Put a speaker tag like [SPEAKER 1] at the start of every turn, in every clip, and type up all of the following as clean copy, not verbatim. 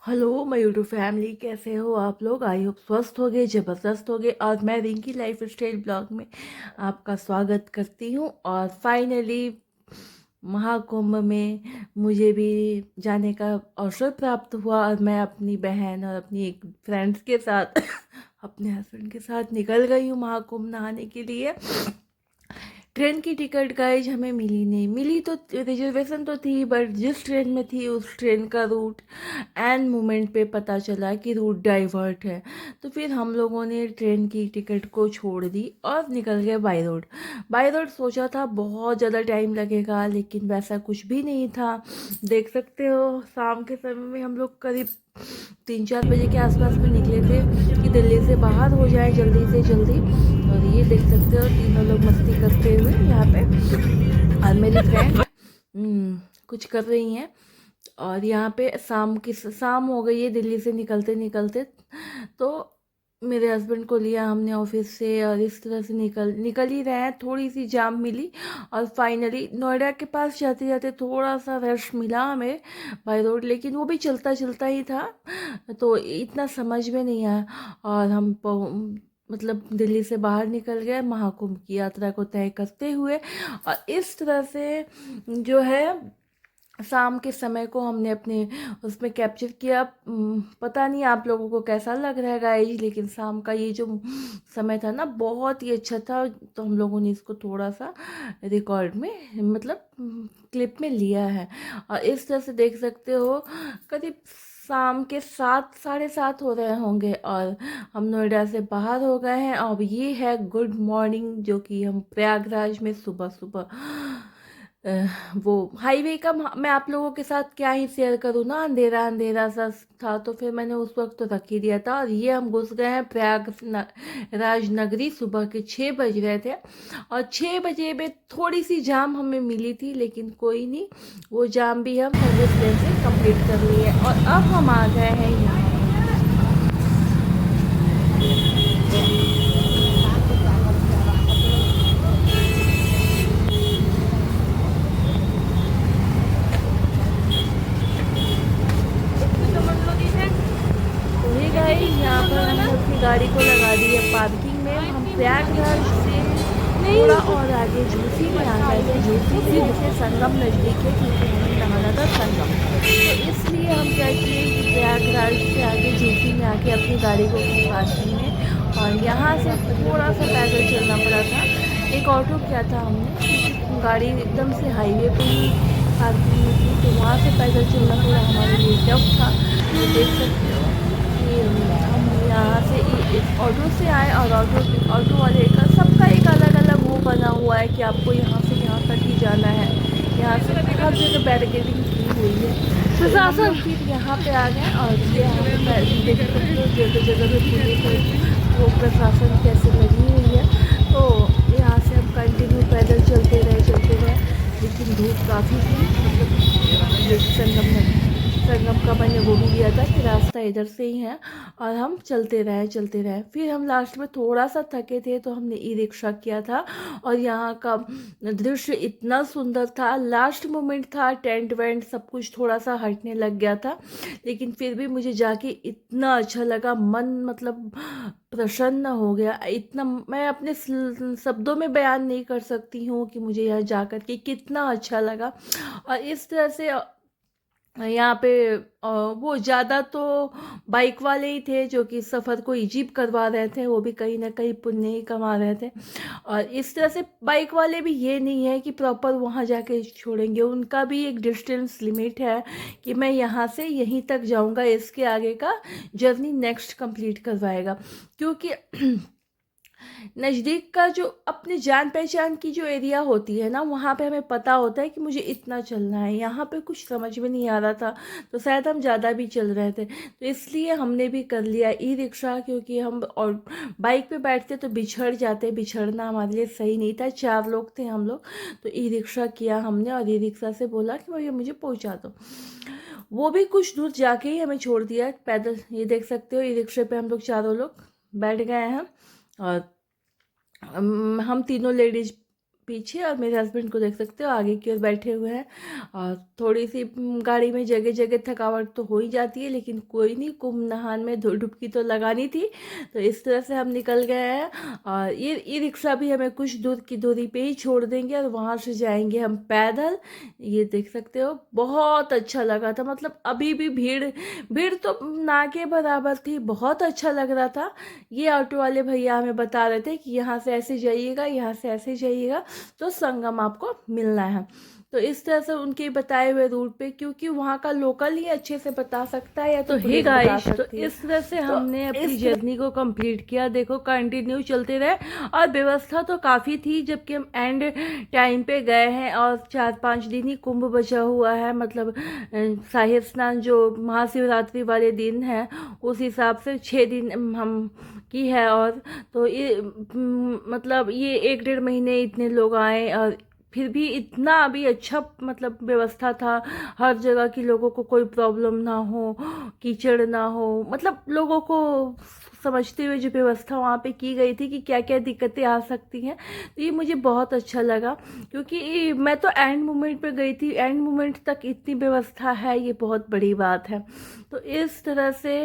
[SPEAKER 1] Hello my YouTube family, कैसे हो आप लोग। आई होप स्वस्थ होगे, ज़बरदस्त होगे। और मैं रिंकी लाइफ स्टाइल ब्लॉग में आपका स्वागत करती हूँ। और फाइनली महाकुंभ में मुझे भी जाने का अवसर प्राप्त हुआ और मैं अपनी बहन और अपनी एक फ्रेंड्स के साथ अपने हस्बैंड के साथ निकल गई हूँ महाकुंभ नहाने के लिए। ट्रेन की टिकट गाइज हमें मिली नहीं, मिली तो रिजर्वेशन तो थी, बट जिस ट्रेन में थी उस ट्रेन का रूट एंड मोमेंट पे पता चला कि रूट डाइवर्ट है। तो फिर हम लोगों ने ट्रेन की टिकट को छोड़ दी और निकल गए बाई रोड। बाई रोड सोचा था बहुत ज़्यादा टाइम लगेगा, लेकिन वैसा कुछ भी नहीं था। देख सकते हो शाम के समय में हम लोग करीब 3-4 बजे के आसपास में निकले थे कि दिल्ली से बाहर हो जाए जल्दी से जल्दी। और ये देख सकते हो तीनों लोग मस्ती करते हुए यहाँ पे, और मेरी फ्रेंड कुछ कर रही हैं। और यहाँ पे शाम हो गई है दिल्ली से निकलते निकलते। तो मेरे हस्बैंड को लिया हमने ऑफिस से और इस तरह से निकल ही रहे हैं। थोड़ी सी जाम मिली और फाइनली नोएडा के पास जाते जाते थोड़ा सा रश मिला हमें बाई रोड, लेकिन वो भी चलता चलता ही था तो इतना समझ में नहीं आया। और हम मतलब दिल्ली से बाहर निकल गए महाकुंभ की यात्रा को तय करते हुए। और इस तरह से जो है शाम के समय को हमने अपने उसमें कैप्चर किया। पता नहीं आप लोगों को कैसा लग रहा है गाइज, लेकिन शाम का ये जो समय था ना बहुत ही अच्छा था। तो हम लोगों ने इसको थोड़ा सा रिकॉर्ड में मतलब क्लिप में लिया है। और इस तरह से देख सकते हो करीब शाम के 7, 7:30 हो रहे होंगे और हम नोएडा से बाहर हो गए हैं। अब ये है गुड मॉर्निंग, जो कि हम प्रयागराज में सुबह सुबह वो हाईवे का मैं आप लोगों के साथ क्या ही शेयर करूँ ना, अंधेरा अंधेरा सा था तो फिर मैंने उस वक्त तो रख ही दिया था। और ये हम घुस गए हैं राजनगरी। सुबह के 6 बज रहे थे और 6 बजे में थोड़ी सी जाम हमें मिली थी, लेकिन कोई नहीं, वो जाम भी हम सर्विस लेन से कंप्लीट कर लिए। और अब हम आ गए हैं यहाँ। तो ये गाइस यहाँ पर हमने अपनी गाड़ी को लगा दी है पार्किंग में। हम प्रयागराज से थोड़ा और आगे झूसी में आ गए थे। झूसी से जैसे संगम नज़दीक है क्योंकि हमें नहाना था संगम, तो इसलिए हम क्या किए कि प्रयागराज से आगे झूसी में आके अपनी गाड़ी को की पार्किंग में। और यहाँ से थोड़ा सा पैदल चलना पड़ा था। एक ऑटो किया था हमने क्योंकि गाड़ी एकदम से हाईवे पे ही पार्किंग में थी, तो वहाँ से पैदल चलना थोड़ा हमारे लिए टफ था। तो देख सकते हो कि हम यहाँ से एक ऑटो से आए और ऑटो वाले का सबका एक अलग अलग वो बना हुआ है कि आपको यहाँ से यहाँ तक ही जाना है। यहाँ से हर जगह बैरिकेडिंग की हुई है। तो हम लोग फिर यहाँ पे आ गए और ये यहाँ पे देख सकते हो जगह जगह पे पुलिस और वो प्रशासन कैसे लगी हुई है। तो यहाँ से हम कंटिन्यू पैदल चलते रहे, लेकिन धूप काफ़ी थी। मतलब ये संगम का मैंने वो भी लिया था कि रास्ता इधर से ही है। और हम चलते रहे। फिर हम लास्ट में थोड़ा सा थके थे तो हमने ई रिक्शा किया था। और यहाँ का दृश्य इतना सुंदर था, लास्ट मोमेंट था, टेंट वेंट सब कुछ थोड़ा सा हटने लग गया था, लेकिन फिर भी मुझे जाके इतना अच्छा लगा। मन मतलब प्रसन्न हो गया। इतना मैं अपने शब्दों में बयान नहीं कर सकती हूँ कि मुझे यहाँ जाकर के कितना अच्छा लगा। और इस तरह से यहाँ पे वो ज़्यादा तो बाइक वाले ही थे जो कि सफ़र को इजीप करवा रहे थे, वो भी कहीं ना कहीं पुण्य ही कमा रहे थे। और इस तरह से बाइक वाले भी ये नहीं है कि प्रॉपर वहाँ जाके छोड़ेंगे, उनका भी एक डिस्टेंस लिमिट है कि मैं यहाँ से यहीं तक जाऊँगा, इसके आगे का जर्नी नेक्स्ट कंप्लीट करवाएगा। क्योंकि नज़दीक का जो अपने जान पहचान की जो एरिया होती है ना, वहाँ पे हमें पता होता है कि मुझे इतना चलना है। यहाँ पे कुछ समझ में नहीं आ रहा था तो शायद हम ज़्यादा भी चल रहे थे, तो इसलिए हमने भी कर लिया ई रिक्शा। क्योंकि हम और बाइक पे बैठते तो बिछड़ जाते, बिछड़ना हमारे लिए सही नहीं था। 4 लोग थे हम लोग, तो ई रिक्शा किया हमने और ई रिक्शा से बोला कि भैया मुझे पहुँचा दो। वो भी कुछ दूर जाके ही हमें छोड़ दिया पैदल। ये देख सकते हो ई रिक्शे पे हम लोग चारों लोग बैठ गए हैं। और हम तीनों लेडीज पीछे और मेरे हस्बैंड को देख सकते हो आगे की ओर बैठे हुए हैं। और थोड़ी सी गाड़ी में जगह जगह थकावट तो हो ही जाती है, लेकिन कोई नहीं, कुंभ नहान में डुबकी तो लगानी थी। तो इस तरह से हम निकल गए हैं और ये ई रिक्शा भी हमें कुछ दूर की दूरी पे ही छोड़ देंगे और वहाँ से जाएंगे हम पैदल। ये देख सकते हो, बहुत अच्छा लगा था। मतलब अभी भी भीड़ भीड़ तो ना के बराबर थी, बहुत अच्छा लग रहा था। ये ऑटो वाले भैया हमें बता रहे थे कि यहाँ से ऐसे जाइएगा, यहाँ से ऐसे जाइएगा तो संगम आपको मिलना है। तो इस तरह से उनके बताए हुए रूट पे, क्योंकि वहाँ का लोकल ही अच्छे से बता सकता है या तो हे गाइस। तो इस तरह से हमने अपनी जर्नी को कंप्लीट किया। देखो कंटिन्यू चलते रहे और व्यवस्था तो काफ़ी थी, जबकि हम एंड टाइम पे गए हैं और 4-5 दिन ही कुंभ बचा हुआ है। मतलब शाही स्नान जो महाशिवरात्रि वाले दिन है उस हिसाब से 6 दिन हम की है। और तो ये मतलब ये 1-1.5 महीने इतने लोग आए और फिर भी इतना अभी अच्छा मतलब व्यवस्था था। हर जगह की लोगों को कोई प्रॉब्लम ना हो, कीचड़ ना हो, मतलब लोगों को समझते हुए जो व्यवस्था वहाँ पे की गई थी कि क्या क्या दिक्कतें आ सकती हैं। तो ये मुझे बहुत अच्छा लगा, क्योंकि मैं तो एंड मोमेंट पे गई थी, एंड मोमेंट तक इतनी व्यवस्था है, ये बहुत बड़ी बात है। तो इस तरह से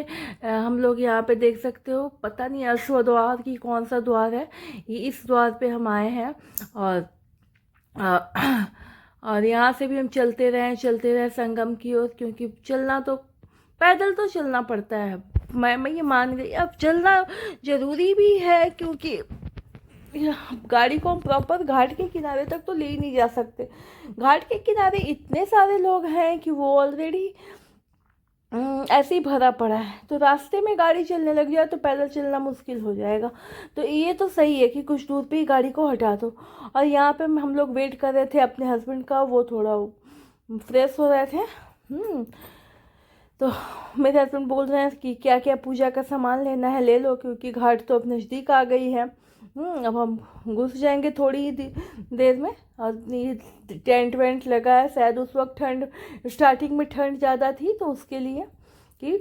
[SPEAKER 1] हम लोग यहाँ पे देख सकते हो, पता नहीं अश्व द्वार की कौन सा द्वार है, ये इस द्वार पे हम आए हैं। और और यहाँ से भी हम चलते रहे संगम की ओर, क्योंकि चलना तो पैदल तो चलना पड़ता है। मैं ये मान गई, अब चलना ज़रूरी भी है, क्योंकि गाड़ी को हम प्रॉपर घाट के किनारे तक तो ले ही नहीं जा सकते। घाट के किनारे इतने सारे लोग हैं कि वो ऑलरेडी ऐसे ही भरा पड़ा है, तो रास्ते में गाड़ी चलने लग जाए तो पैदल चलना मुश्किल हो जाएगा। तो ये तो सही है कि कुछ दूर पे ही गाड़ी को हटा दो। और यहाँ पे हम लोग वेट कर रहे थे अपने हस्बैंड का, वो थोड़ा फ्रेश हो रहे थे। तो मेरे हस्बैंड बोल रहे हैं कि क्या क्या पूजा का सामान लेना है ले लो, क्योंकि घाट तो अब नज़दीक आ गई है। अब हम घुस जाएंगे थोड़ी ही देर में। और ये टेंट वेंट लगा है, शायद उस वक्त ठंड, स्टार्टिंग में ठंड ज़्यादा थी तो उसके लिए कि